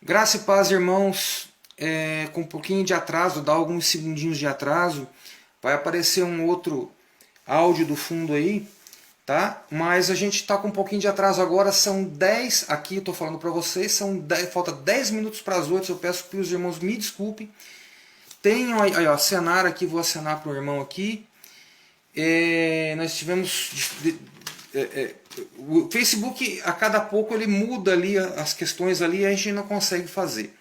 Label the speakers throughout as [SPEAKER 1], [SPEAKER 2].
[SPEAKER 1] Graça e paz, irmãos. Com um pouquinho de atraso, dá alguns segundinhos de atraso, vai aparecer um outro áudio do fundo aí, tá? Mas a gente está com um pouquinho de atraso agora, são 10, aqui eu estou falando para vocês, falta 10 minutos para as 8, eu peço que os irmãos me desculpem. Tenho aí, ó, acenar aqui, vou acenar para o irmão aqui. Nós tivemos... o Facebook, a cada pouco, ele muda ali as questões ali e a gente não consegue fazer.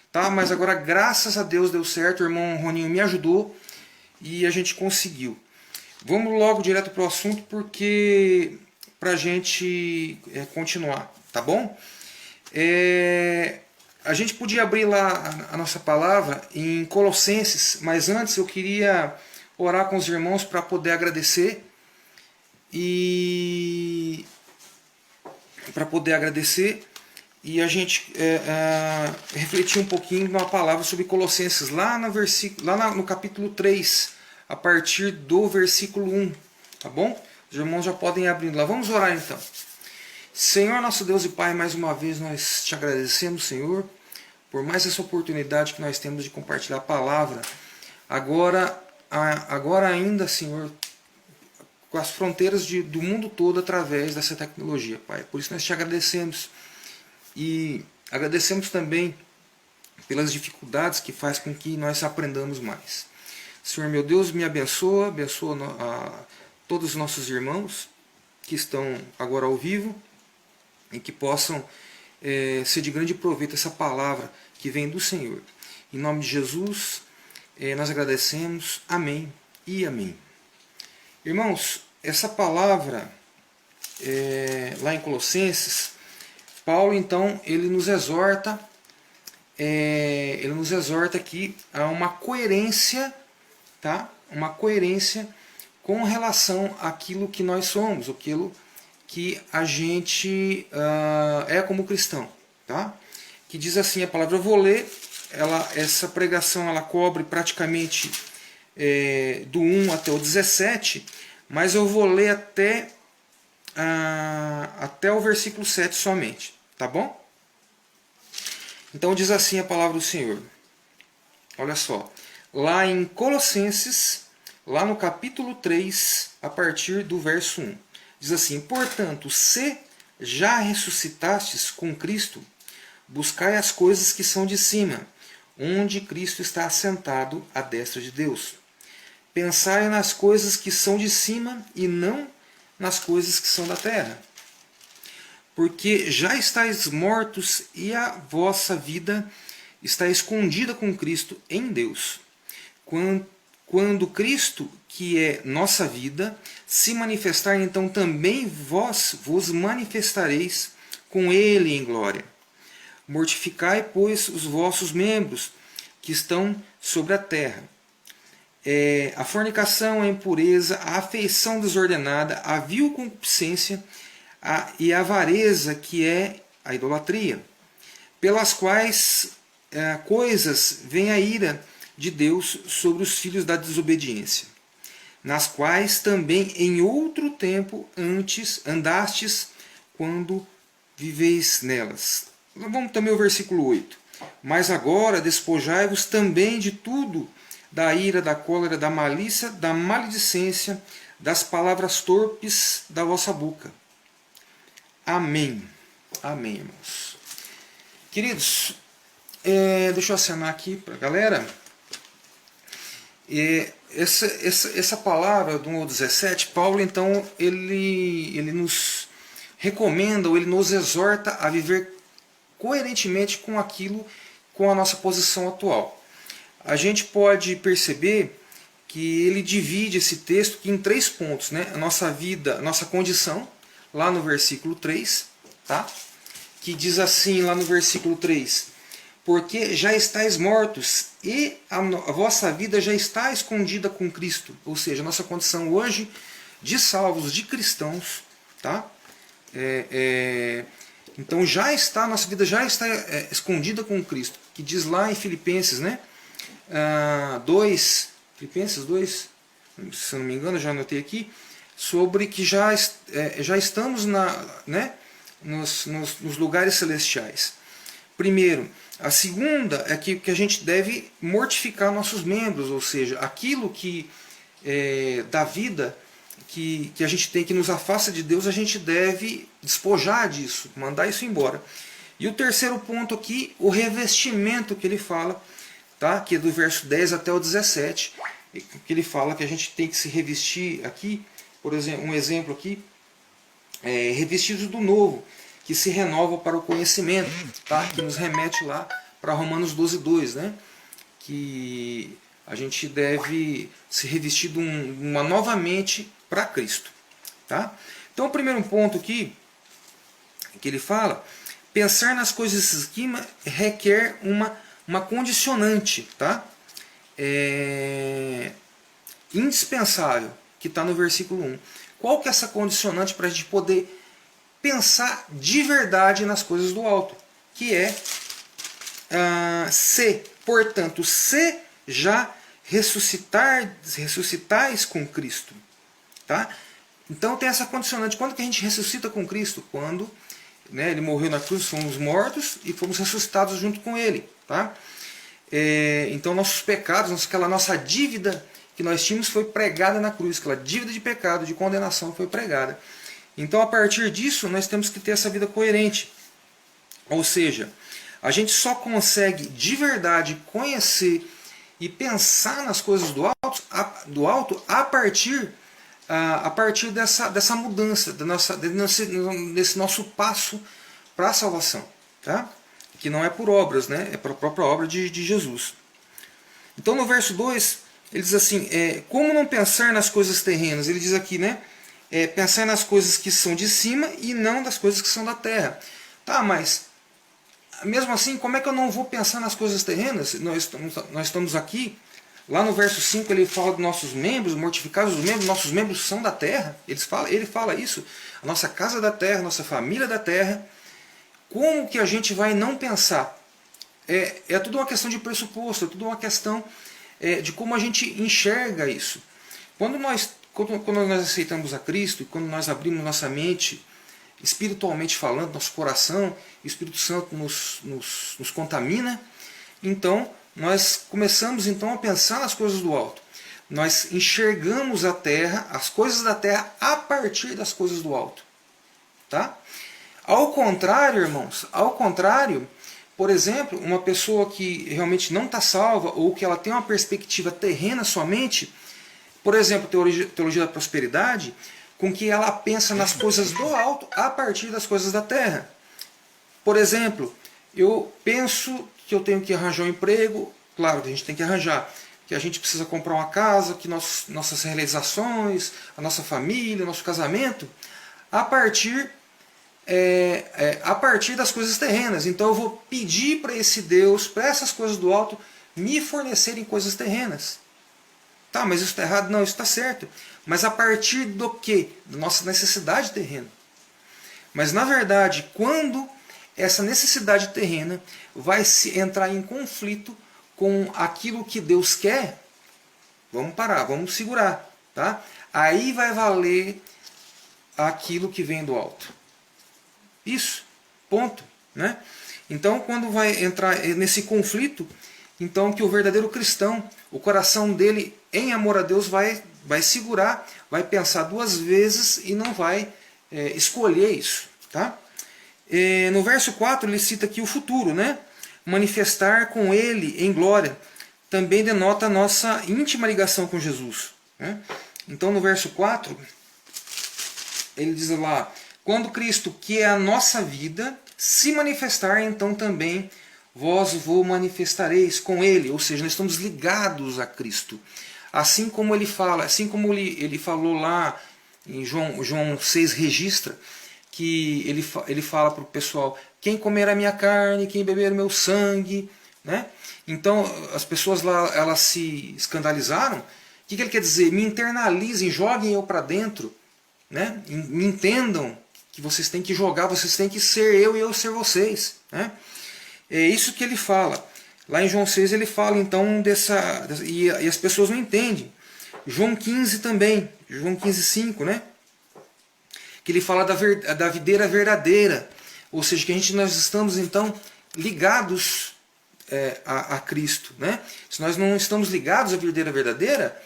[SPEAKER 1] Tá? Mas agora, graças a Deus, deu certo. O irmão Roninho me ajudou e a gente conseguiu. Vamos logo direto para o assunto, porque para a gente continuar, tá bom? A gente podia abrir lá a nossa palavra em Colossenses, mas antes eu queria orar com os irmãos para poder agradecer e e a gente refletir um pouquinho numa palavra sobre Colossenses, lá no capítulo 3, a partir do versículo 1, tá bom? Os irmãos já podem ir abrindo lá. Vamos orar então. Senhor, nosso Deus e Pai, mais uma vez nós te agradecemos, Senhor, por mais essa oportunidade que nós temos de compartilhar a palavra. Agora ainda, Senhor, com as fronteiras do mundo todo através dessa tecnologia, Pai. Por isso nós te agradecemos. E agradecemos também pelas dificuldades que faz com que nós aprendamos mais. Senhor meu Deus, me abençoa a todos os nossos irmãos que estão agora ao vivo e que possam ser de grande proveito essa palavra que vem do Senhor. Em nome de Jesus, nós agradecemos. Amém e amém. Irmãos, essa palavra lá em Colossenses, Paulo, então, ele nos exorta aqui a uma coerência, tá? Uma coerência com relação àquilo que nós somos, aquilo que a gente é como cristão, tá? Que diz assim a palavra, eu vou ler, essa pregação ela cobre praticamente do 1 até o 17, mas eu vou ler até o versículo 7 somente. Tá bom? Então diz assim a palavra do Senhor. Olha só. Lá em Colossenses, lá no capítulo 3, a partir do verso 1. Diz assim, portanto, se já ressuscitastes com Cristo, buscai as coisas que são de cima, onde Cristo está assentado à destra de Deus. Pensai nas coisas que são de cima e não nas coisas que são da terra. Porque já estáis mortos e a vossa vida está escondida com Cristo em Deus. Quando Cristo, que é nossa vida, se manifestar, então também vós vos manifestareis com Ele em glória. Mortificai, pois, os vossos membros que estão sobre a terra. A fornicação, a impureza, a afeição desordenada, a vil concupiscência, e a avareza, que é a idolatria, pelas quais coisas vem a ira de Deus sobre os filhos da desobediência, nas quais também em outro tempo antes andastes quando viveis nelas. Vamos também ao versículo 8. Mas agora despojai-vos também de tudo, da ira, da cólera, da malícia, da maledicência, das palavras torpes da vossa boca. Amém. Amém, irmãos. Queridos, deixa eu acenar aqui para a galera. Essa palavra do 1 ao 17, Paulo, então, ele nos recomenda, ou ele nos exorta a viver coerentemente com a nossa posição atual. A gente pode perceber que ele divide esse texto em 3 pontos, né? A nossa vida, a nossa condição, lá no versículo 3, tá? Que diz assim lá no versículo 3, porque já estáis mortos e a vossa vida já está escondida com Cristo, ou seja, a nossa condição hoje de salvos, de cristãos, tá? Então nossa vida já está escondida com Cristo, que diz lá em Filipenses, né? 2, Filipenses 2, se eu não me engano, já anotei aqui, sobre que já estamos nos lugares celestiais. Primeiro. A segunda é que a gente deve mortificar nossos membros, ou seja, aquilo que da vida que a gente tem, que nos afasta de Deus, a gente deve despojar disso, mandar isso embora. E o terceiro ponto aqui, o revestimento que ele fala, tá? Que é do verso 10 até o 17, que ele fala que a gente tem que se revestir aqui, por exemplo, um exemplo aqui, revestidos do novo, que se renova para o conhecimento, tá? Que nos remete lá para Romanos 12:2, né? Que a gente deve se revestir de uma nova mente para Cristo, tá? Então o primeiro ponto aqui que ele fala, pensar nas coisas desse esquema requer uma condicionante, tá? Indispensável, que está no versículo 1. Qual que é essa condicionante para a gente poder pensar de verdade nas coisas do alto? Que é se, portanto, se já ressuscitais com Cristo. Tá? Então tem essa condicionante. Quando que a gente ressuscita com Cristo? Quando, né, ele morreu na cruz, fomos mortos e fomos ressuscitados junto com ele. Tá? Então nossos pecados, aquela nossa dívida que nós tínhamos foi pregada na cruz. Aquela dívida de pecado, de condenação foi pregada. Então a partir disso nós temos que ter essa vida coerente. Ou seja, a gente só consegue de verdade conhecer e pensar nas coisas do alto a partir dessa mudança, desse nosso passo para a salvação. Tá? Que não é por obras, né? É pela própria obra de Jesus. Então no verso 2, ele diz assim, como não pensar nas coisas terrenas? Ele diz aqui, né? Pensar nas coisas que são de cima e não das coisas que são da terra. Tá, mas mesmo assim, como é que eu não vou pensar nas coisas terrenas? Nós estamos aqui, lá no verso 5 ele fala dos nossos membros, mortificados os membros, nossos membros são da terra. Ele fala isso, a nossa casa é da terra, a nossa família é da terra. Como que a gente vai não pensar? É tudo uma questão de pressuposto, é tudo uma questão de como a gente enxerga isso. Quando nós aceitamos a Cristo e quando nós abrimos nossa mente, espiritualmente falando, nosso coração, o Espírito Santo nos contamina, então nós começamos então a pensar nas coisas do alto. Nós enxergamos a terra, as coisas da terra, a partir das coisas do alto. Tá? Ao contrário, irmãos, por exemplo, uma pessoa que realmente não está salva ou que ela tem uma perspectiva terrena somente, por exemplo, teologia da prosperidade, com que ela pensa nas coisas do alto a partir das coisas da terra. Por exemplo, eu penso que eu tenho que arranjar um emprego, claro que a gente tem que arranjar, que a gente precisa comprar uma casa, que nossas realizações, a nossa família, nosso casamento, a partir das coisas terrenas. Então eu vou pedir para esse Deus, para essas coisas do alto, me fornecerem coisas terrenas. Tá, mas isso está errado? Não, isso está certo. Mas a partir do quê? Da nossa necessidade terrena. Mas na verdade, quando essa necessidade terrena vai se entrar em conflito com aquilo que Deus quer, vamos parar, vamos segurar. Tá? Aí vai valer aquilo que vem do alto. Isso, ponto. Né? Então quando vai entrar nesse conflito, então que o verdadeiro cristão, o coração dele em amor a Deus vai segurar, vai pensar duas vezes e não vai escolher isso. Tá? No verso 4 ele cita aqui o futuro, né? Manifestar com ele em glória, também denota a nossa íntima ligação com Jesus. Né? Então no verso 4, ele diz lá, quando Cristo, que é a nossa vida, se manifestar, então também vós vos manifestareis com ele, ou seja, nós estamos ligados a Cristo. Assim como ele fala, assim como ele falou lá em João 6 registra, que ele fala para o pessoal, quem comer a minha carne, quem beber o meu sangue. Né? Então as pessoas lá elas se escandalizaram. O que ele quer dizer? Me internalizem, joguem eu para dentro. Né? Me entendam que vocês têm que jogar, vocês têm que ser eu e eu ser vocês. Né? É isso que ele fala. Lá em João 6 ele fala então e as pessoas não entendem. João 15 também, João 15:5, né? Que ele fala da videira verdadeira. Ou seja, que nós estamos então ligados a Cristo, né? Se nós não estamos ligados à videira verdadeira,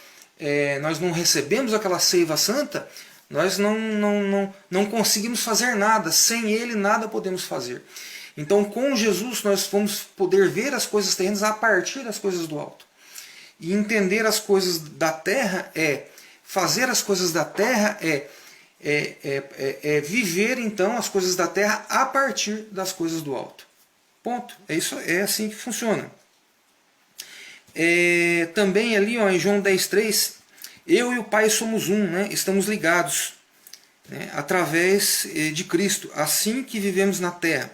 [SPEAKER 1] nós não recebemos aquela seiva santa, nós não conseguimos fazer nada. Sem Ele nada podemos fazer. Então com Jesus nós vamos poder ver as coisas terrenas a partir das coisas do alto. E entender as coisas da terra fazer as coisas da terra viver então as coisas da terra a partir das coisas do alto. Ponto. É assim que funciona. Também ali em João 10,3, eu e o Pai somos um, né? Estamos ligados, né? Através de Cristo, assim que vivemos na terra,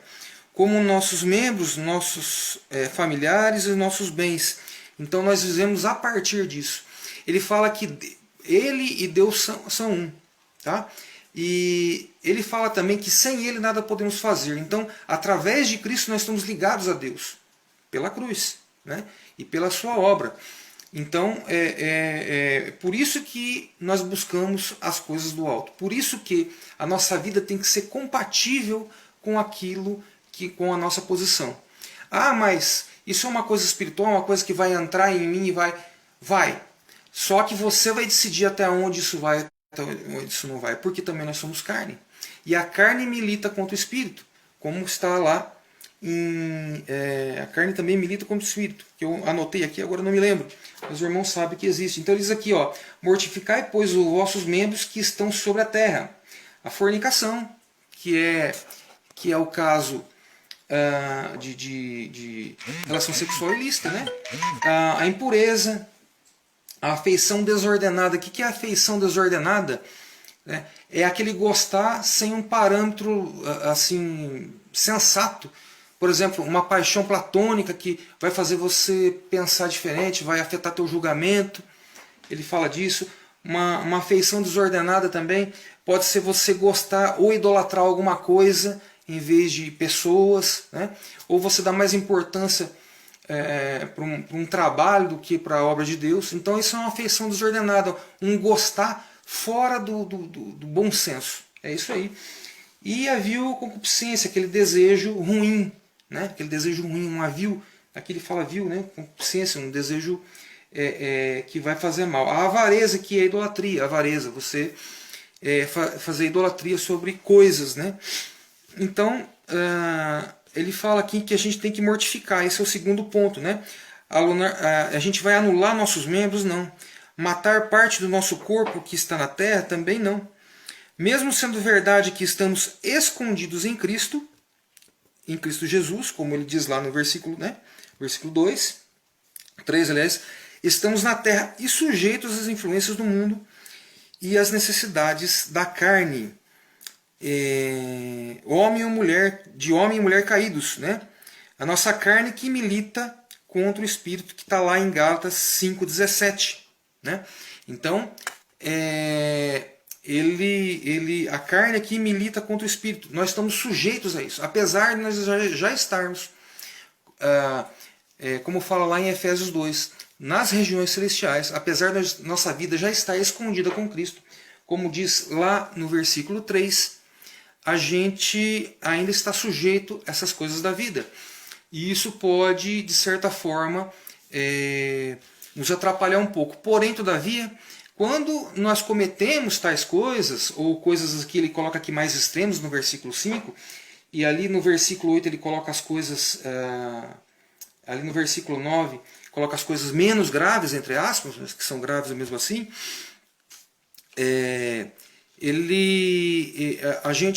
[SPEAKER 1] como nossos membros, nossos familiares e nossos bens. Então nós vivemos a partir disso. Ele fala que Ele e Deus são um. Tá? E ele fala também que sem Ele nada podemos fazer. Então, através de Cristo, nós estamos ligados a Deus, pela cruz, né? E pela sua obra. Então, por isso que nós buscamos as coisas do alto. Por isso que a nossa vida tem que ser compatível com aquilo, com a nossa posição. Ah, mas isso é uma coisa espiritual, uma coisa que vai entrar em mim e vai. Só que você vai decidir até onde isso vai, até onde isso não vai, porque também nós somos carne. E a carne milita contra o espírito, como está lá a carne também milita contra o espírito, que eu anotei aqui, agora não me lembro, mas o irmão sabe que existe. Então ele diz aqui, mortificai, pois, os vossos membros que estão sobre a terra. A fornicação, que é o caso de relação sexual ilícita, né? A impureza, a afeição desordenada. O que é a afeição desordenada? É aquele gostar sem um parâmetro assim sensato. Por exemplo, uma paixão platônica que vai fazer você pensar diferente, vai afetar teu julgamento. Ele fala disso. Uma afeição desordenada também pode ser você gostar ou idolatrar alguma coisa em vez de pessoas, né? Ou você dá mais importância para um trabalho do que para a obra de Deus. Então isso é uma afeição desordenada, um gostar fora do bom senso. É isso aí. E a vil concupiscência, aquele desejo ruim, né? Aquele desejo ruim, um avio, aqui ele fala vil, né? Concupiscência, um desejo que vai fazer mal. A avareza, que é a idolatria. A avareza, você fazer idolatria sobre coisas, né? Então, ele fala aqui que a gente tem que mortificar. Esse é o segundo ponto, né? A gente vai anular nossos membros? Não. Matar parte do nosso corpo que está na terra? Também não. Mesmo sendo verdade que estamos escondidos em Cristo Jesus, como ele diz lá no versículo, né? Versículo 2, 3, aliás, estamos na terra e sujeitos às influências do mundo e às necessidades da carne. Homem e mulher caídos, né? A nossa carne que milita contra o espírito, que está lá em Gálatas 5,17, né? Então, a carne aqui milita contra o espírito. Nós estamos sujeitos a isso, apesar de nós já estarmos, como fala lá em Efésios 2, nas regiões celestiais, apesar da nossa vida já estar escondida com Cristo, como diz lá no versículo 3, a gente ainda está sujeito a essas coisas da vida. E isso pode, de certa forma, nos atrapalhar um pouco. Porém, todavia, quando nós cometemos tais coisas, ou coisas que ele coloca aqui mais extremas no versículo 5, e ali no versículo 8 ele coloca as coisas, ali no versículo 9, coloca as coisas menos graves, entre aspas, mas que são graves mesmo assim,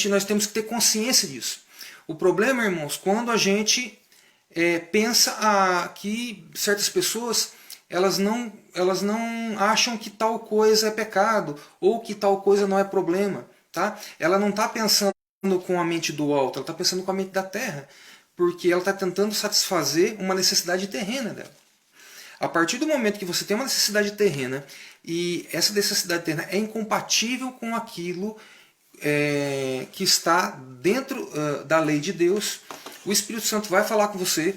[SPEAKER 1] nós temos que ter consciência disso. O problema, irmãos, quando a gente pensa que certas pessoas elas não acham que tal coisa é pecado ou que tal coisa não é problema, tá? Ela não está pensando com a mente do alto, ela está pensando com a mente da terra, porque ela está tentando satisfazer uma necessidade terrena dela. A partir do momento que você tem uma necessidade terrena e essa necessidade terrena é incompatível com aquilo que está dentro da lei de Deus, o Espírito Santo vai falar com você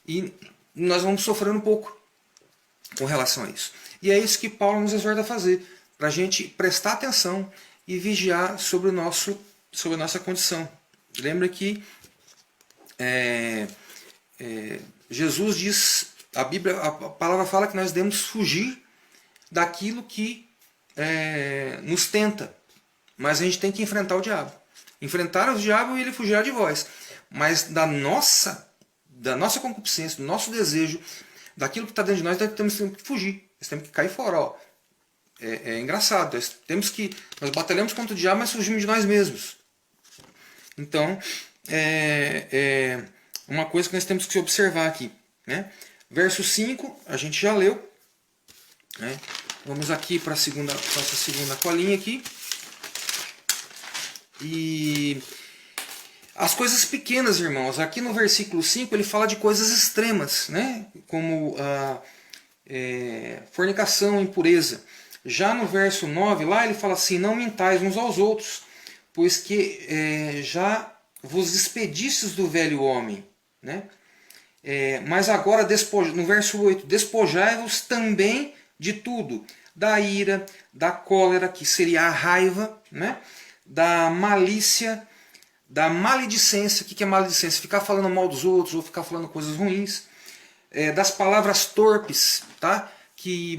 [SPEAKER 1] e nós vamos sofrer um pouco com relação a isso. E é isso que Paulo nos exorta a fazer, para a gente prestar atenção e vigiar sobre a nossa condição. Lembra que Jesus diz, a Bíblia, a palavra fala que nós devemos fugir daquilo que nos tenta. Mas a gente tem que enfrentar o diabo. Enfrentar o diabo e ele fugirá de vós. Mas da nossa concupiscência, do nosso desejo, daquilo que está dentro de nós, nós temos que fugir. Nós temos que cair fora. Ó. É engraçado. Nós batalhamos contra o diabo, mas fugimos de nós mesmos. Então, uma coisa que nós temos que observar aqui. Né? Verso 5, a gente já leu. Né? Vamos aqui para nossa segunda colinha aqui. E as coisas pequenas, irmãos. Aqui no versículo 5 ele fala de coisas extremas, né? Como fornicação, impureza. Já no verso 9, lá ele fala assim: não mintais uns aos outros, pois que já vos despedistes do velho homem. Né? Mas agora, no verso 8, despojai-vos também de tudo, da ira, da cólera, que seria a raiva, né? Da malícia, da maledicência. O que é maledicência? Ficar falando mal dos outros ou ficar falando coisas ruins. Das palavras torpes, tá? Que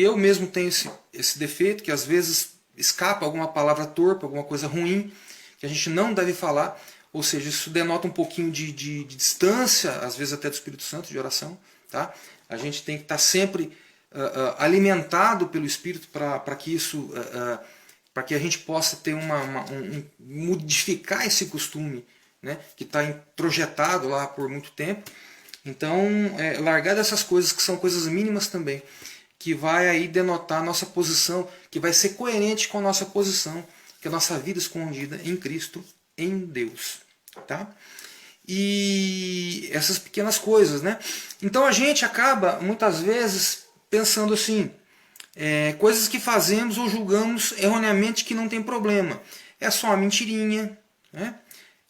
[SPEAKER 1] eu mesmo tenho esse defeito, que às vezes escapa alguma palavra torpe, alguma coisa ruim, que a gente não deve falar. Ou seja, isso denota um pouquinho de distância, às vezes até do Espírito Santo, de oração. Tá? A gente tem que estar sempre alimentado pelo Espírito para que isso... para que a gente possa ter modificar esse costume, né, que está introjetado lá por muito tempo. Então, largar dessas coisas que são coisas mínimas também, que vai aí denotar a nossa posição, que vai ser coerente com a nossa posição, que é a nossa vida escondida em Cristo, em Deus. Tá? E essas pequenas coisas, né? Então a gente acaba, muitas vezes, pensando assim... coisas que fazemos ou julgamos erroneamente que não tem problema. É só uma mentirinha, né?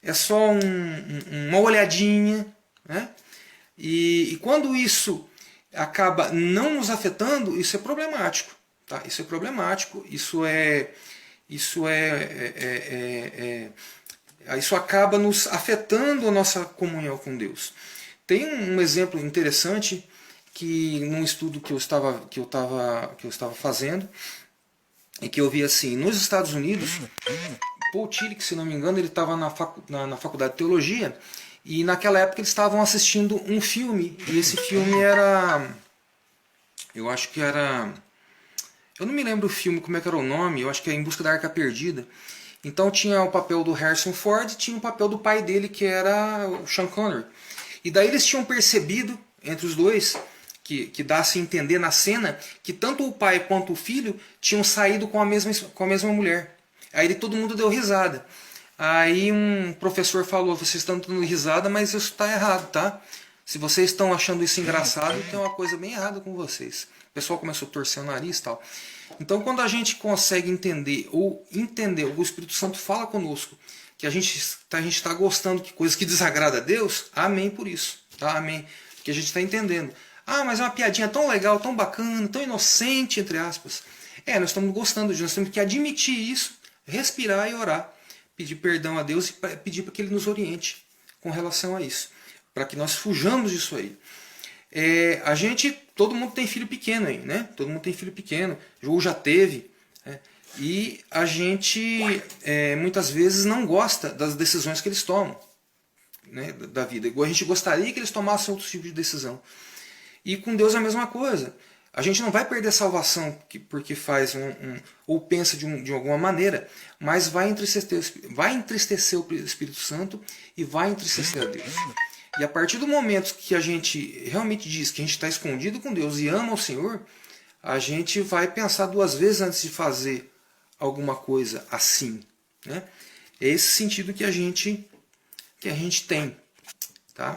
[SPEAKER 1] É só uma olhadinha. Né? E quando isso acaba não nos afetando, isso é problemático. Tá? Isso é problemático, isso acaba nos afetando a nossa comunhão com Deus. Tem um exemplo interessante que num estudo que eu estava fazendo, e que eu vi assim, nos Estados Unidos, Paul Tillich, se não me engano, ele estava na faculdade de teologia, e naquela época eles estavam assistindo um filme, e esse filme era, eu acho que era, eu não me lembro o filme, como é que era o nome, eu acho que é Em Busca da Arca Perdida. Então tinha o papel do Harrison Ford e tinha o papel do pai dele, que era o Sean Connery. E daí eles tinham percebido, entre os dois, que dá-se a entender na cena, que tanto o pai quanto o filho tinham saído com a mesma mulher. Aí todo mundo deu risada. Aí um professor falou: vocês estão dando risada, mas isso está errado, tá? Se vocês estão achando isso engraçado, tem uma coisa bem errada com vocês. O pessoal começou a torcer o nariz e tal. Então quando a gente consegue entender, o Espírito Santo fala conosco, que a gente está gostando de coisas que desagradam a Deus, amém por isso. Tá? Amém. Porque a gente está entendendo. Ah, mas é uma piadinha tão legal, tão bacana, tão inocente, entre aspas. Nós estamos gostando disso, nós temos que admitir isso, respirar e orar. Pedir perdão a Deus e pedir para que Ele nos oriente com relação a isso. Para que nós fujamos disso aí. Todo mundo tem filho pequeno aí, né? Todo mundo tem filho pequeno, ou já teve. Né? E a gente muitas vezes não gosta das decisões que eles tomam, né, da vida. A gente gostaria que eles tomassem outro tipo de decisão. E com Deus é a mesma coisa. A gente não vai perder a salvação porque faz ou pensa de alguma maneira, mas vai entristecer o Espírito Santo e vai entristecer a Deus. E a partir do momento que a gente realmente diz que a gente está escondido com Deus e ama o Senhor, a gente vai pensar duas vezes antes de fazer alguma coisa assim. Né? É esse sentido que a gente tem, tá?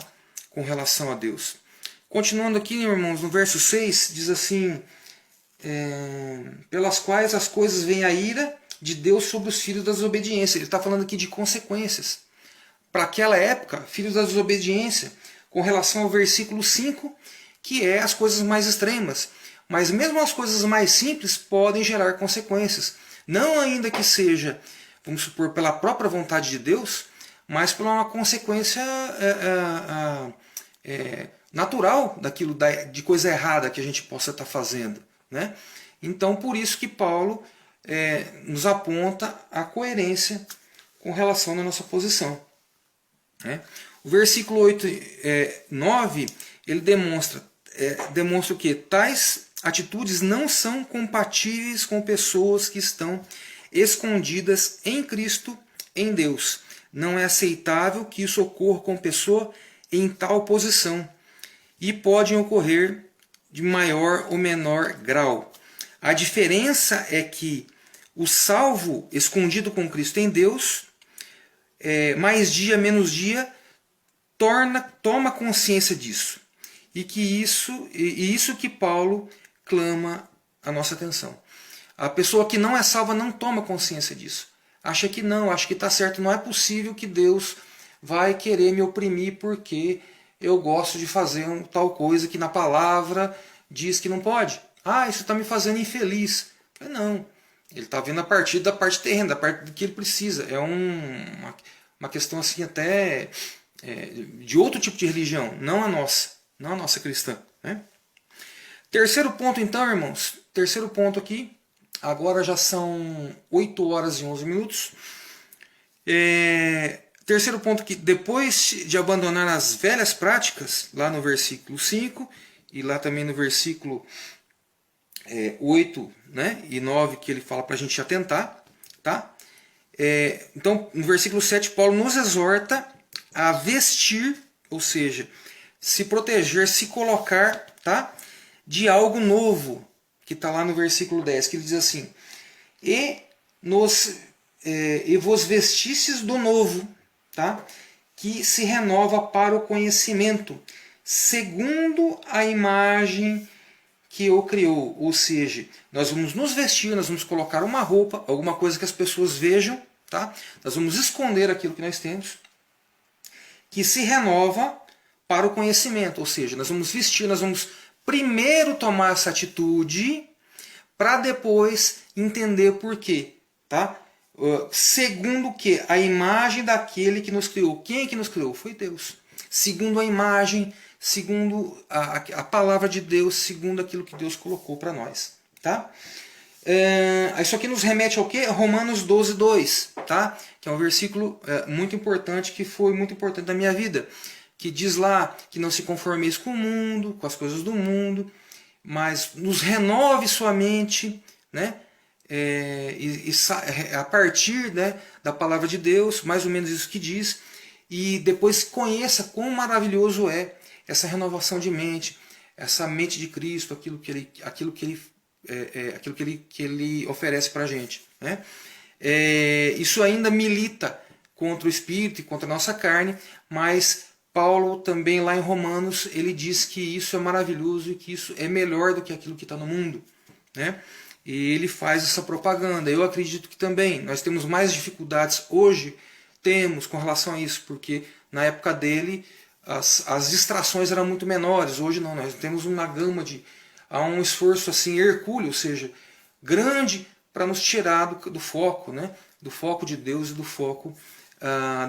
[SPEAKER 1] Com relação a Deus. Continuando aqui, irmãos, no verso 6, diz assim: pelas quais as coisas vêm a ira de Deus sobre os filhos da desobediência. Ele está falando aqui de consequências. Para aquela época, filhos da desobediência, com relação ao versículo 5, que é as coisas mais extremas. Mas mesmo as coisas mais simples podem gerar consequências. Não ainda que seja, vamos supor, pela própria vontade de Deus, mas por uma consequência natural de coisa errada que a gente possa estar fazendo, né? Então, por isso que Paulo nos aponta a coerência com relação à nossa posição, né? O versículo 9, ele demonstra o que? Tais atitudes não são compatíveis com pessoas que estão escondidas em Cristo, em Deus. Não é aceitável que isso ocorra com pessoa em tal posição, e podem ocorrer de maior ou menor grau. A diferença é que o salvo escondido com Cristo em Deus, mais dia menos dia, toma consciência disso. E isso que Paulo clama a nossa atenção. A pessoa que não é salva não toma consciência disso. Acha que não, acha que está certo. Não é possível que Deus vai querer me oprimir porque eu gosto de fazer tal coisa que na palavra diz que não pode. Ah, isso está me fazendo infeliz. Não, ele está vendo a partir da parte terrena, da parte do que ele precisa. É uma questão assim até de outro tipo de religião, não a nossa cristã, né? Terceiro ponto então, irmãos, terceiro ponto aqui, agora já são 8 horas e 11 minutos. Terceiro ponto que depois de abandonar as velhas práticas, lá no versículo 5 e lá também no versículo 8, né, e 9, que ele fala para a gente atentar, tá? Então, no versículo 7, Paulo nos exorta a vestir, ou seja, se proteger, se colocar, tá, de algo novo, que está lá no versículo 10, que ele diz assim: e vos vestistes do novo, tá, que se renova para o conhecimento, segundo a imagem que o criou. Ou seja, nós vamos nos vestir, nós vamos colocar uma roupa, alguma coisa que as pessoas vejam, tá? Nós vamos esconder aquilo que nós temos, que se renova para o conhecimento. Ou seja, nós vamos vestir, nós vamos primeiro tomar essa atitude para depois entender por quê, tá? Segundo o que? A imagem daquele que nos criou. Quem é que nos criou? Foi Deus. Segundo a imagem, segundo a palavra de Deus, segundo aquilo que Deus colocou para nós, tá? Isso aqui nos remete ao quê? Romanos 12, 2, tá? Que é um versículo muito importante, que foi muito importante na minha vida, que diz lá que não se conformeis com o mundo, com as coisas do mundo, mas nos renove sua mente, né? A partir, né, da palavra de Deus, mais ou menos isso que diz, e depois conheça quão maravilhoso é essa renovação de mente, essa mente de Cristo, aquilo que ele oferece para a gente, né? Isso ainda milita contra o espírito e contra a nossa carne, mas Paulo também lá em Romanos ele diz que isso é maravilhoso e que isso é melhor do que aquilo que está no mundo, né? E ele faz essa propaganda. Eu acredito que também nós temos mais dificuldades hoje, temos com relação a isso, porque na época dele as distrações eram muito menores. Hoje não, nós temos uma gama há um esforço assim hercúleo, ou seja, grande para nos tirar do foco, né? Do foco de Deus e do foco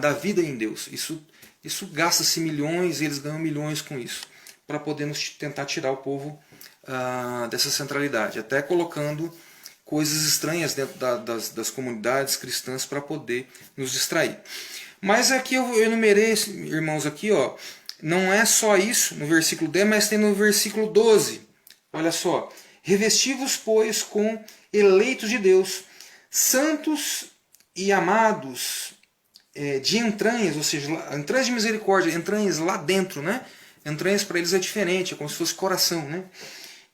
[SPEAKER 1] da vida em Deus. Isso gasta-se milhões e eles ganham milhões com isso, para poder tentar tirar o povo dessa centralidade, até colocando coisas estranhas dentro das comunidades cristãs para poder nos distrair. Mas aqui eu enumerei, irmãos, aqui, ó, não é só isso no versículo 10, mas tem no versículo 12. Olha só: revesti-vos, pois, com eleitos de Deus, santos e amados, de entranhas, ou seja, entranhas de misericórdia, entranhas lá dentro, né? Entranhas para eles é diferente, é como se fosse coração, né?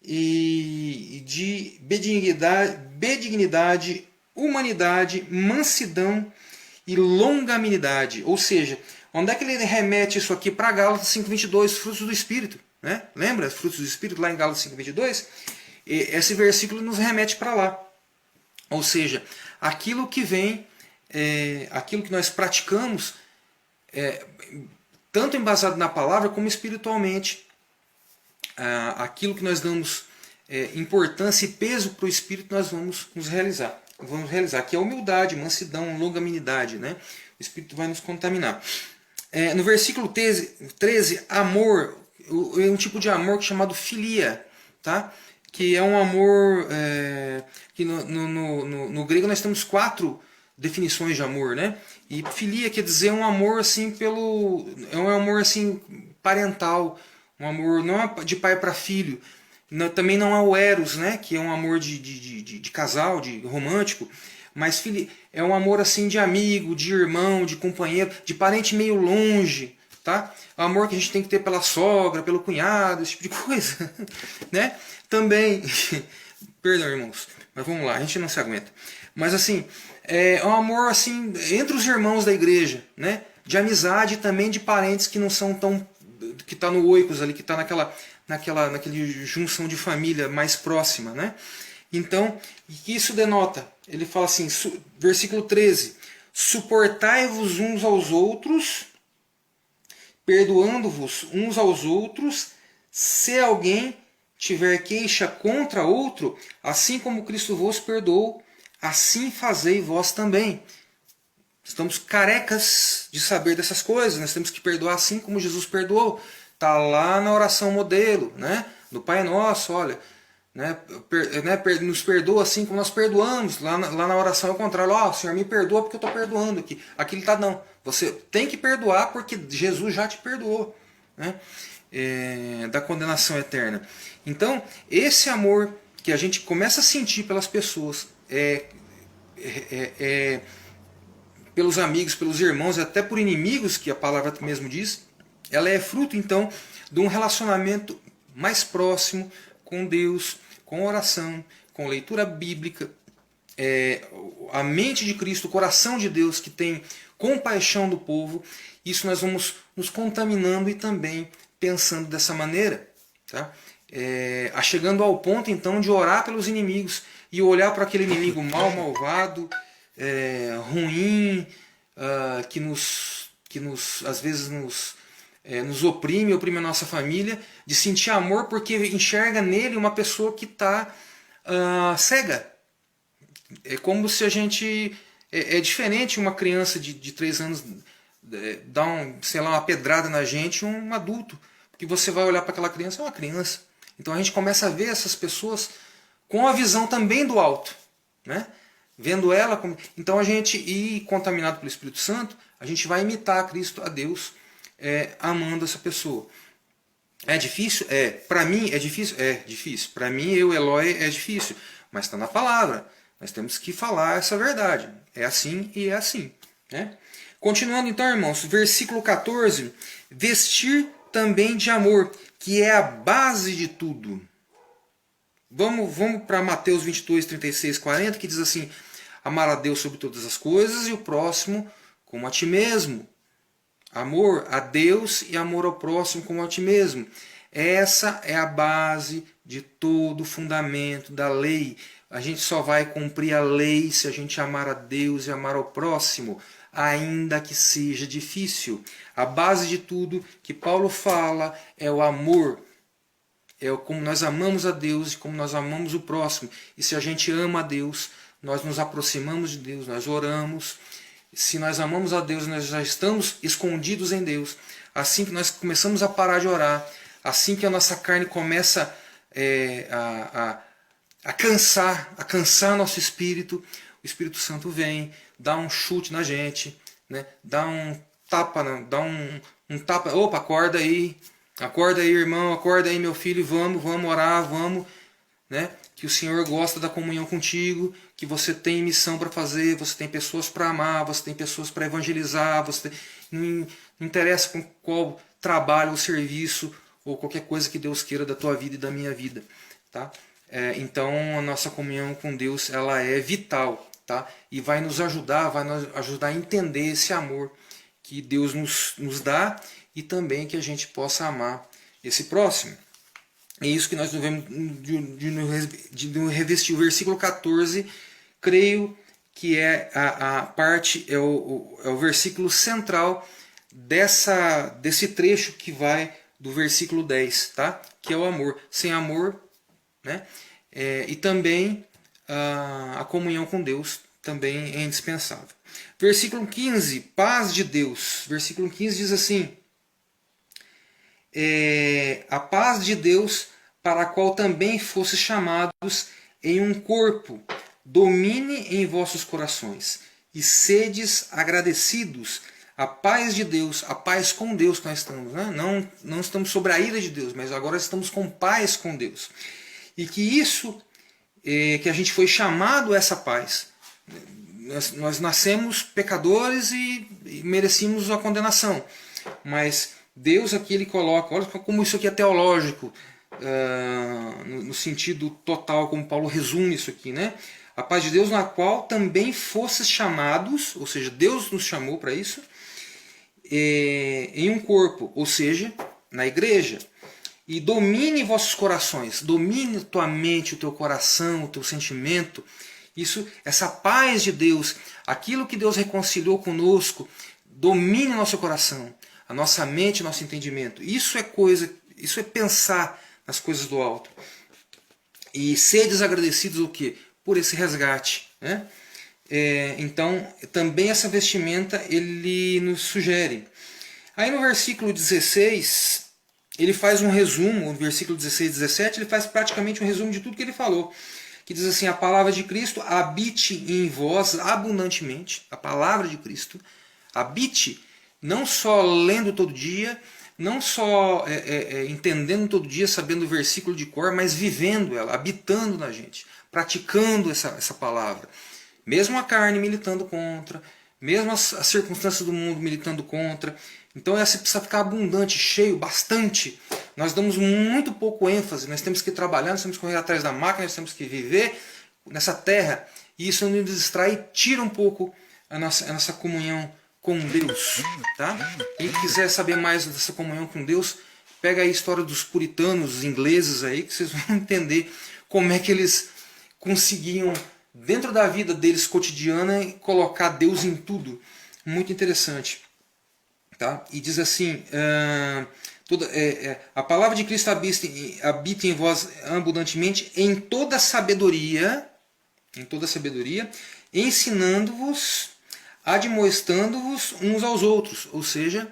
[SPEAKER 1] E de benignidade, humanidade, mansidão e longanimidade. Ou seja, onde é que ele remete isso aqui? Para Gálatas 5:22, frutos do Espírito, né? Lembra? Frutos do Espírito lá em Gálatas 5:22? Esse versículo nos remete para lá. Ou seja, aquilo que vem, aquilo que nós praticamos, tanto embasado na palavra como espiritualmente, aquilo que nós damos importância e peso para o Espírito, nós vamos realizar, que é a humildade, mansidão, longanimidade, né? O Espírito vai nos contaminar. No versículo 13, amor, é um tipo de amor chamado filia, tá? Que é um amor que no grego nós temos 4 definições de amor, né? E filia quer dizer um amor assim é um amor assim parental, um amor não é de pai para filho, também não é o eros, né? Que é um amor de casal, de romântico, mas é um amor assim de amigo, de irmão, de companheiro, de parente meio longe, tá? O amor que a gente tem que ter pela sogra, pelo cunhado, esse tipo de coisa, né? Também, perdão, irmãos, mas vamos lá, a gente não se aguenta. Mas assim, é um amor assim entre os irmãos da igreja, né? De amizade e também de parentes que não são tão que tá no oikos ali, que tá naquele junção de família mais próxima, né? Então, o que isso denota? Ele fala assim, versículo 13: suportai-vos uns aos outros, perdoando-vos uns aos outros, se alguém tiver queixa contra outro, assim como Cristo vos perdoou, assim fazei vós também. Estamos carecas de saber dessas coisas, nós temos que perdoar assim como Jesus perdoou. Está lá na oração modelo, né? Do Pai Nosso, olha, né? Nos perdoa assim como nós perdoamos. Lá na oração é o contrário, ó, Senhor, me perdoa porque eu estou perdoando aqui. Aqui ele está, não. Você tem que perdoar porque Jesus já te perdoou, né? Da condenação eterna. Então, esse amor que a gente começa a sentir pelas pessoas, pelos amigos, pelos irmãos, até por inimigos, que a palavra mesmo diz, ela é fruto então de um relacionamento mais próximo com Deus, com oração, com leitura bíblica, a mente de Cristo, o coração de Deus que tem compaixão do povo. Isso nós vamos nos contaminando e também pensando dessa maneira, tá? Chegando ao ponto então de orar pelos inimigos e olhar para aquele inimigo malvado, ruim, que às vezes nos oprime a nossa família, de sentir amor porque enxerga nele uma pessoa que está cega. É como se a gente... É diferente uma criança de 3 anos dar uma pedrada na gente, um adulto. Porque você vai olhar para aquela criança, é uma criança. Então a gente começa a ver essas pessoas com a visão também do alto, né? Vendo ela como... Então a gente, e contaminado pelo Espírito Santo, a gente vai imitar a Cristo, a Deus, amando essa pessoa. É difícil? Para mim é difícil? É difícil. Para mim, Eloy, é difícil. Mas está na palavra. Nós temos que falar essa verdade. É assim e é assim, né? Continuando então, irmãos, versículo 14. Vestir também de amor, que é a base de tudo. Vamos para Mateus 22, 36, 40, que diz assim: amar a Deus sobre todas as coisas e o próximo como a ti mesmo. Amor a Deus e amor ao próximo como a ti mesmo. Essa é a base de todo o fundamento da lei. A gente só vai cumprir a lei se a gente amar a Deus e amar ao próximo, ainda que seja difícil. A base de tudo que Paulo fala é o amor. É como nós amamos a Deus e como nós amamos o próximo. E se a gente ama a Deus, nós nos aproximamos de Deus, nós oramos. Se nós amamos a Deus, nós já estamos escondidos em Deus. Assim que nós começamos a parar de orar, assim que a nossa carne começa a cansar nosso espírito, o Espírito Santo vem, dá um chute na gente, né? Dá um tapa, dá um tapa. Opa, acorda aí, irmão, acorda aí, meu filho, vamos orar, vamos, né? Que o Senhor gosta da comunhão contigo, que você tem missão para fazer, você tem pessoas para amar, você tem pessoas para evangelizar, não interessa com qual trabalho ou serviço ou qualquer coisa que Deus queira da tua vida e da minha vida, tá? Então a nossa comunhão com Deus, ela é vital, tá? E vai nos ajudar a entender esse amor que Deus nos dá e também que a gente possa amar esse próximo. É isso que nós devemos de revestir. O versículo 14, creio que é a parte, é o versículo central desse trecho que vai do versículo 10, tá? Que é o amor. Sem amor, né? E também a comunhão com Deus também é indispensável. Versículo 15, paz de Deus. Versículo 15 diz assim: a paz de Deus, para a qual também fostes chamados em um corpo, domine em vossos corações, e sedes agradecidos. A paz de Deus, a paz com Deus que nós estamos, né? Não estamos sobre a ira de Deus, mas agora estamos com paz com Deus. E que isso, que a gente foi chamado a essa paz. Nós nascemos pecadores e merecíamos a condenação. Mas Deus aqui ele coloca, olha como isso aqui é teológico, no sentido total, como Paulo resume isso aqui, né? A paz de Deus na qual também fostes chamados, ou seja, Deus nos chamou para isso, em um corpo, ou seja, na igreja. E domine vossos corações, domine tua mente, o teu coração, o teu sentimento. Essa paz de Deus, aquilo que Deus reconciliou conosco, domine nosso coração, a nossa mente, nosso entendimento. Isso é pensar nas coisas do alto. E sedes agradecidos o quê? Por esse resgate, né? Então, também essa vestimenta ele nos sugere. Aí no versículo 16, ele faz um resumo, no versículo 16 e 17, ele faz praticamente um resumo de tudo que ele falou. Que diz assim: a palavra de Cristo habite em vós abundantemente. A palavra de Cristo habite, não só lendo todo dia, não só entendendo todo dia, sabendo o versículo de cor, mas vivendo ela, habitando na gente, praticando essa palavra. Mesmo a carne militando contra, mesmo as circunstâncias do mundo militando contra. Então essa precisa ficar abundante, cheio, bastante. Nós damos muito pouco ênfase, nós temos que trabalhar, nós temos que correr atrás da máquina, nós temos que viver nessa terra. E isso nos distrai e tira um pouco a nossa comunhão com Deus. Tá? Quem quiser saber mais dessa comunhão com Deus, pega aí a história dos puritanos ingleses aí, que vocês vão entender como é que eles conseguiam, dentro da vida deles cotidiana, colocar Deus em tudo. Muito interessante. Tá? E diz assim: a palavra de Cristo habita em vós abundantemente em toda sabedoria, ensinando-vos, admoestando-vos uns aos outros. Ou seja,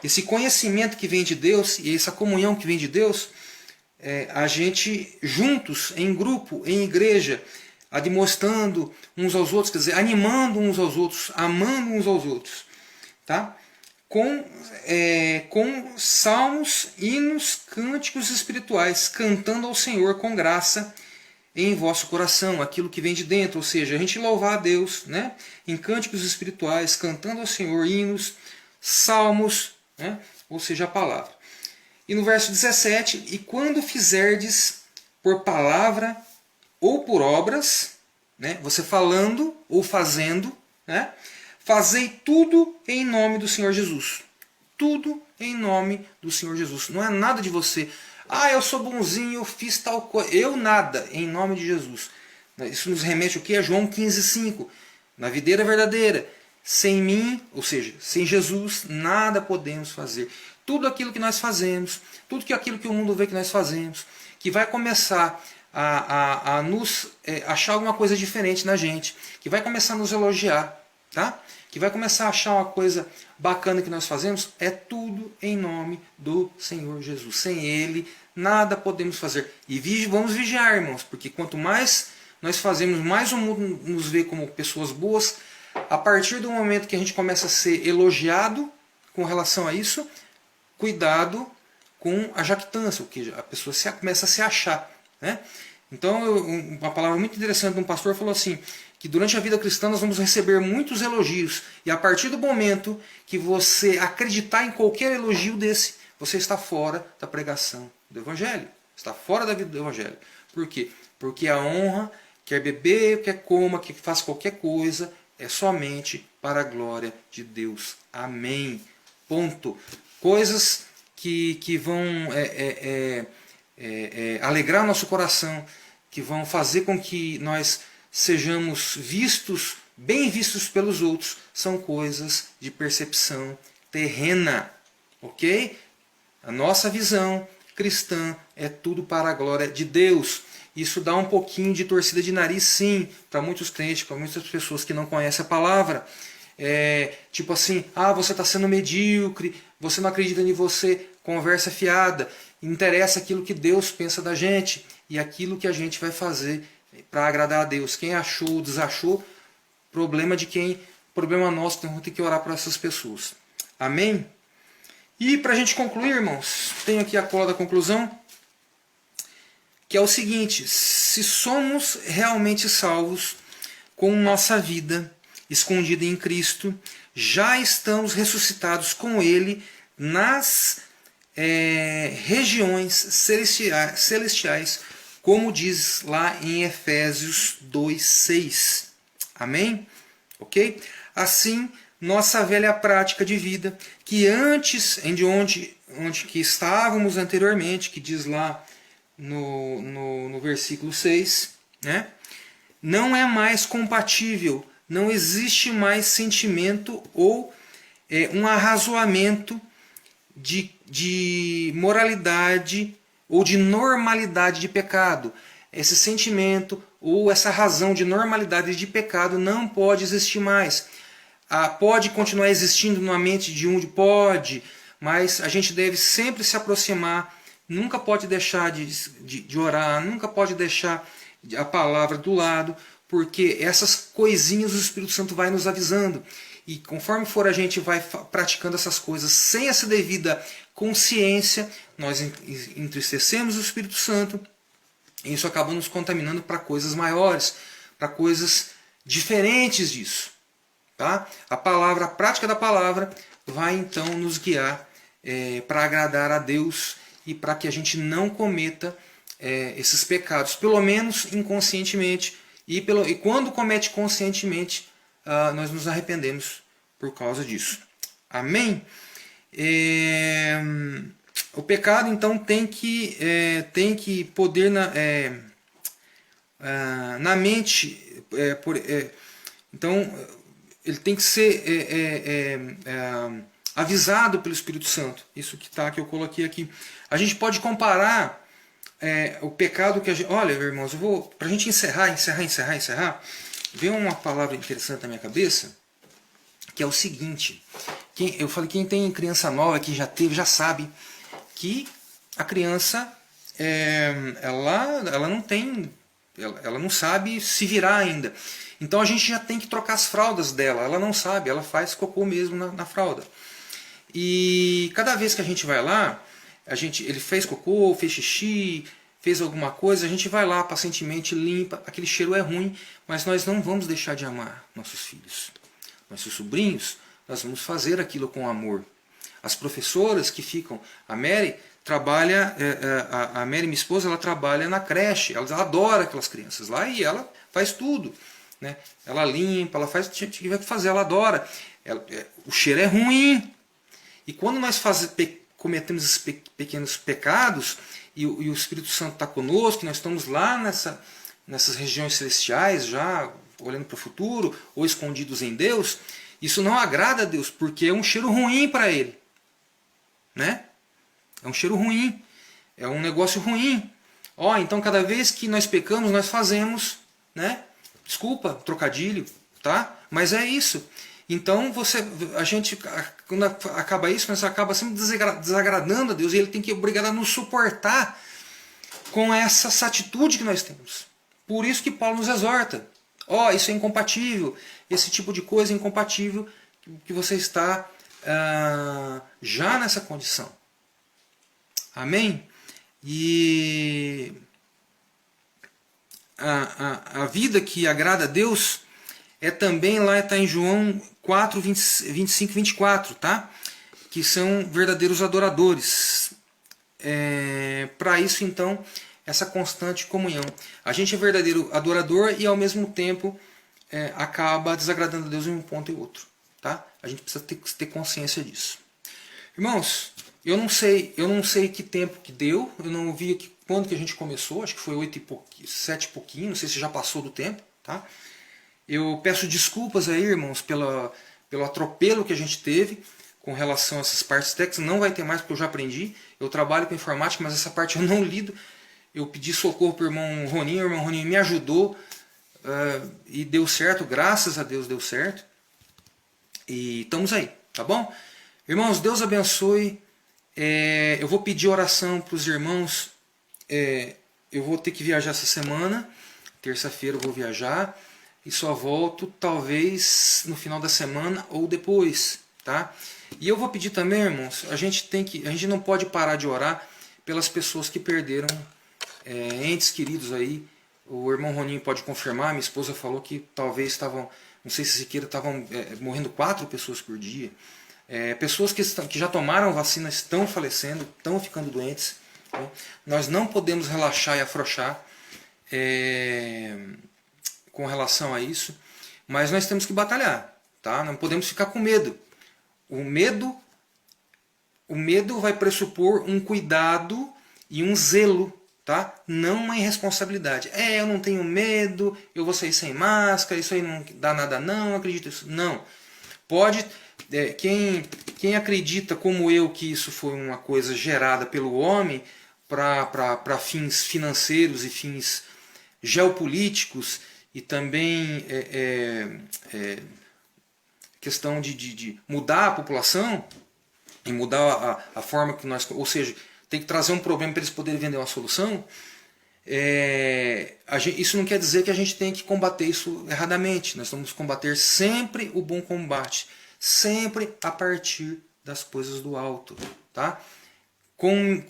[SPEAKER 1] esse conhecimento que vem de Deus e essa comunhão que vem de Deus, a gente juntos, em grupo, em igreja, admoestando uns aos outros, quer dizer, animando uns aos outros, amando uns aos outros, tá? Com salmos, hinos, cânticos espirituais, cantando ao Senhor com graça em vosso coração, aquilo que vem de dentro, ou seja, a gente louvar a Deus, né? Em cânticos espirituais, cantando ao Senhor, hinos, salmos, né? Ou seja, a palavra. E no verso 17, e quando fizerdes por palavra ou por obras, né? Você falando ou fazendo, né? Fazei tudo em nome do Senhor Jesus. Tudo em nome do Senhor Jesus. Não é nada de você. Ah, eu sou bonzinho, eu fiz tal coisa. Eu nada, em nome de Jesus. Isso nos remete o quê? A João 15,5. Na videira verdadeira. Sem mim, ou seja, sem Jesus, nada podemos fazer. Tudo aquilo que nós fazemos, tudo aquilo que o mundo vê que nós fazemos, que vai começar a nos achar alguma coisa diferente na gente, que vai começar a nos elogiar, tá? Que vai começar a achar uma coisa bacana que nós fazemos, é tudo em nome do Senhor Jesus. Sem Ele, nada podemos fazer. E vamos vigiar, irmãos, porque quanto mais nós fazemos, mais o mundo nos vê como pessoas boas. A partir do momento que a gente começa a ser elogiado com relação a isso, cuidado com a jactância, ou que a pessoa começa a se achar, né? Então, uma palavra muito interessante de um pastor falou assim, que durante a vida cristã nós vamos receber muitos elogios, e a partir do momento que você acreditar em qualquer elogio desse, você está fora da pregação do Evangelho, está fora da vida do Evangelho. Por quê? Porque a honra, quer beber, quer coma, quer faça qualquer coisa, é somente para a glória de Deus. Amém. Ponto. Coisas que vão alegrar nosso coração, que vão fazer com que nós sejamos vistos, bem vistos pelos outros, são coisas de percepção terrena. Ok? A nossa visão, cristã é tudo para a glória de Deus. Isso dá um pouquinho de torcida de nariz, sim, para muitos crentes, para muitas pessoas que não conhecem a palavra. Tipo assim, você está sendo medíocre, você não acredita em você, conversa fiada. Interessa aquilo que Deus pensa da gente e aquilo que a gente vai fazer para agradar a Deus. Quem achou, desachou, problema nosso, então vamos ter que orar para essas pessoas. Amém? E para a gente concluir, irmãos, tenho aqui a cola da conclusão, que é o seguinte: se somos realmente salvos com nossa vida escondida em Cristo, já estamos ressuscitados com Ele nas regiões celestiais, como diz lá em Efésios 2:6. Amém? Ok? Assim, nossa velha prática de vida, que antes, onde que estávamos anteriormente, que diz lá no versículo 6, né? Não é mais compatível, não existe mais sentimento ou um arrazoamento de moralidade ou de normalidade de pecado. Esse sentimento ou essa razão de normalidade de pecado não pode existir mais. Pode continuar existindo na mente de um? Pode, mas a gente deve sempre se aproximar, nunca pode deixar de orar, nunca pode deixar a palavra do lado, porque essas coisinhas o Espírito Santo vai nos avisando. E conforme a gente vai praticando essas coisas sem essa devida consciência, nós entristecemos o Espírito Santo e isso acaba nos contaminando para coisas maiores, para coisas diferentes disso. Tá? A prática da palavra vai então nos guiar para agradar a Deus e para que a gente não cometa esses pecados, pelo menos inconscientemente, e quando comete conscientemente, nós nos arrependemos por causa disso. Amém? O pecado então tem que poder na mente, então ele tem que ser avisado pelo Espírito Santo. Isso que eu coloquei aqui. A gente pode comparar o pecado que a gente... Olha, irmãos, para a gente encerrar, veio uma palavra interessante na minha cabeça, que é o seguinte. Eu falei, quem tem criança nova, que já teve, já sabe que a criança, ela não sabe se virar ainda. Então a gente já tem que trocar as fraldas dela. Ela não sabe, ela faz cocô mesmo na fralda. E cada vez que a gente vai lá, ele fez cocô, fez xixi, fez alguma coisa, a gente vai lá pacientemente, limpa, aquele cheiro é ruim, mas nós não vamos deixar de amar nossos filhos. Nossos sobrinhos, nós vamos fazer aquilo com amor. As professoras que ficam, a Mary, minha esposa, ela trabalha na creche, ela adora aquelas crianças lá e ela faz tudo. Né? Ela limpa, ela faz o que tiver que fazer, ela adora. O cheiro é ruim. E quando nós cometemos esses pequenos pecados e o Espírito Santo está conosco, nós estamos lá nessas regiões celestiais, já olhando para o futuro, ou escondidos em Deus, isso não agrada a Deus, porque é um cheiro ruim para Ele. Né? É um cheiro ruim, é um negócio ruim. Então cada vez que nós pecamos, nós fazemos, né? Desculpa, trocadilho, tá? Mas é isso. Então a gente, quando acaba isso, nós acaba sempre desagradando a Deus e Ele tem que obrigar a nos suportar com essa atitude que nós temos. Por isso que Paulo nos exorta. Isso é incompatível, esse tipo de coisa é incompatível, que você está já nessa condição. Amém? E a vida que agrada a Deus também lá está em João 4, 25 e 24, tá? Que são verdadeiros adoradores. Para isso, então, essa constante comunhão. A gente é verdadeiro adorador e, ao mesmo tempo, acaba desagradando a Deus em um ponto e outro. Tá? A gente precisa ter consciência disso. Irmãos, eu não sei que tempo que deu, eu não vi quando que a gente começou, acho que foi 7 e pouquinho, não sei se já passou do tempo. Tá? Eu peço desculpas aí, irmãos, pelo atropelo que a gente teve com relação a essas partes técnicas. Não vai ter mais, porque eu já aprendi. Eu trabalho com informática, mas essa parte eu não lido. Eu pedi socorro para o irmão Roninho me ajudou e deu certo, graças a Deus deu certo. E estamos aí, tá bom? Irmãos, Deus abençoe. Eu vou pedir oração para os irmãos. Eu vou ter que viajar essa semana. Terça-feira eu vou viajar. E só volto talvez no final da semana ou depois, tá? E eu vou pedir também, irmãos, a gente não pode parar de orar pelas pessoas que perderam entes queridos aí. O irmão Roninho pode confirmar, minha esposa falou que talvez estavam, não sei se Siqueira, estavam morrendo 4 pessoas por dia. Pessoas que já tomaram vacina estão falecendo, estão ficando doentes. Né? Nós não podemos relaxar e afrouxar com relação a isso, mas nós temos que batalhar, tá? Não podemos ficar com medo. O medo vai pressupor um cuidado e um zelo, tá? Não uma irresponsabilidade. Eu não tenho medo, eu vou sair sem máscara, isso aí não dá nada não, acredito nisso. Não. Pode, quem acredita como eu que isso foi uma coisa gerada pelo homem para fins financeiros e fins geopolíticos e também questão de mudar a população e mudar a forma que nós... Ou seja, tem que trazer um problema para eles poderem vender uma solução. Isso não quer dizer que a gente tem que combater isso erradamente. Nós temos que combater sempre o bom combate. Sempre a partir das coisas do alto. Tá? Com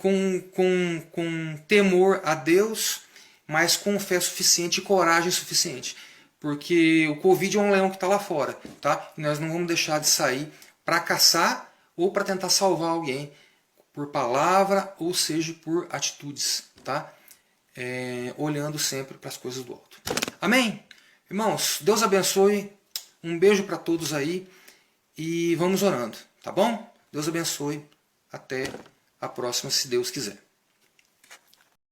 [SPEAKER 1] temor a Deus, mas com fé suficiente e coragem suficiente. Porque o Covid é um leão que está lá fora. Tá? E nós não vamos deixar de sair para caçar ou para tentar salvar alguém por palavra ou seja por atitudes. Tá? Olhando sempre para as coisas do alto. Amém? Irmãos, Deus abençoe. Um beijo para todos aí. E vamos orando. Tá bom? Deus abençoe. Até a próxima, se Deus quiser.